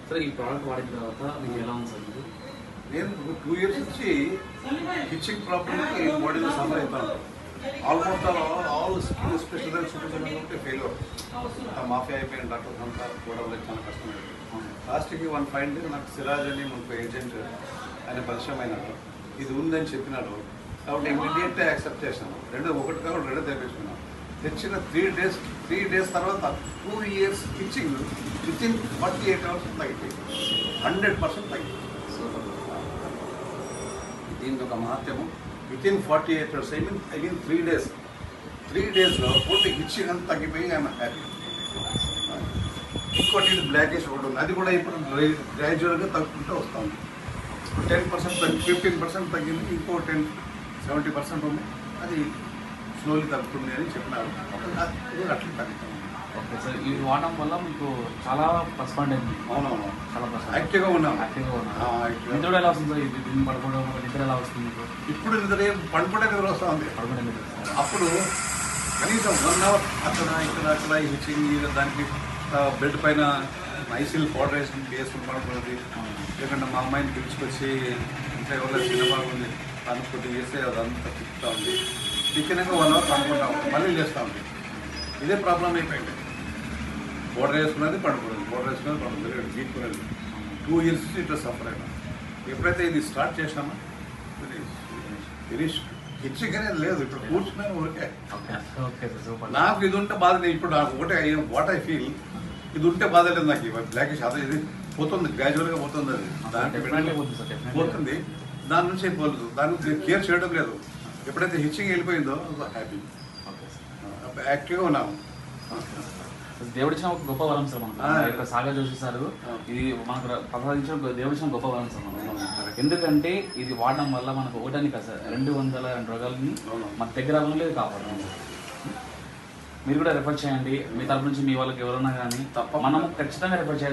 Sir ఈ product వాడిన తర్వాత మీకు ఎలా ఉంది సార్? మీకు నేను 2 years నుంచి హిచ్చింగ్ ప్రాబ్లమ్కి బాడీలో సఫర్ అవుతాను. ఆల్మోస్ట్ ఆల్ స్కిన్ స్పెషల్ చూపించాలంటే ఫెయిల్యూర్ మాఫియా అయిపోయిన డాక్టర్స్ అంతా కూడా చాలా కష్టమైంది. లాస్ట్కి 1 ఫైన్ డే నాకు సిరాజ్ అని మనకు ఏజెంట్ ఆయన పరిచయం అయినాడు, ఇది ఉందని చెప్పినాడు. కాబట్టి ఇమీడియట్గా యాక్సెప్ట్ చేశాను. ఒకటి కాబట్టి 2 తెప్పించుకున్నాను. తెచ్చిన 3 days తర్వాత 2 years హిచ్చింగ్ వితిన్ 48 hours తగ్గిపోయింది. 100% తగ్గిపోయింది. దీనికి ఒక మహత్యము. Within 48 hours I mean 3 days. 3 daysలో పూర్తి హిచ్చింగ్ అంతా తగ్గిపోయి ఐఎమ్ హ్యాపీ. ఇంకోటి ఇది బ్లాకేష్ ఒకటి ఉంది, అది కూడా ఇప్పుడు గ్రాడ్యువల్గా తగ్గుకుంటూ వస్తుంది. 10% 15% తగ్గింది, ఇంకో 70% ఉంది, అది స్లోలీ తగ్గుతుంది అని చెప్పినారు. అట్లా తగ్గుతుంది. ఓకే సార్, ఇది వాడడం వల్ల మీకు చాలా ప్లస్ పాయింట్ అయింది. అవునవును, చాలా ప్లస్ యాక్టివ్గా ఉన్నాం. నిద్ర ఎలా వస్తుంది సార్? ఇది దీన్ని పడుకోవడం నిద్ర ఎలా వస్తుంది మీకు? ఇప్పుడు నిద్ర పడుకుంటే నిద్ర వస్తూ ఉంది. అప్పుడు కనీసం 1 hour అక్కడ హిచ్చింగ్ దానికి బెడ్ పైన ఐసీల్ పౌడర్ వేసుకుని పడుకున్నది. లేకుంటే మా అమ్మాయిని పిలుచుకొచ్చి ఇంకా ఎవరో చిన్నబాబు ఉంది తను కొద్దిగా చేస్తే అదంతా తిప్పుతూ ఉంది. చికెన్గా 1 hour పడుకుంటాం, మళ్ళీ లేస్తూ ఉంది. ఇదే ప్రాబ్లం అయిపోయింది. పౌడర్ వేసుకున్నది పడుకున్నది, పౌడర్ వేసుకున్నది పడుకున్నది, తీసుకున్నది. 2 years ఇట్లా సఫర్ అయినా. ఎప్పుడైతే ఇది స్టార్ట్ చేసినామో ఫినిష్. హిచ్చింగ్ అనేది లేదు, ఇప్పుడు కూర్చున్నాను ఊరికే. నాకు ఇది ఉంటే బాధ లేదు. ఇప్పుడు నాకు ఒకటే వాట్ ఐ ఫీల్, ఇది ఉంటే బాధ లేదు నాకు. బ్లాకిష్ అదే ఇది పోతుంది, గ్రాడ్యువల్గా పోతుంది. అది దానికి పోతుంది, దాని నుంచి పోలేదు, దాని నుంచి కేర్ చేయడం లేదు. ఎప్పుడైతే హిచ్చింగ్ వెళ్ళిపోయిందో హ్యాపీ, యాక్టివ్గా ఉన్నాము. దేవుడిచ్చిన ఒక గొప్ప వరం సార్ మనకు. సాగా జోషి సార్ ఇది మనకు ప్రసాదించిన దేవుడిచ్చిన గొప్ప వరం సార్ మనకు. ఎందుకంటే ఇది వాడడం వల్ల మనకు ఒకటానికి కదా సార్ 202 రోగాలని మన దగ్గర లేదు కాపాడడం. మీరు కూడా రెఫర్ చేయండి, మీ తరపు నుంచి మీ వాళ్ళకి ఎవరన్నా కానీ మనం ఖచ్చితంగా రెఫర్ చేయాలి.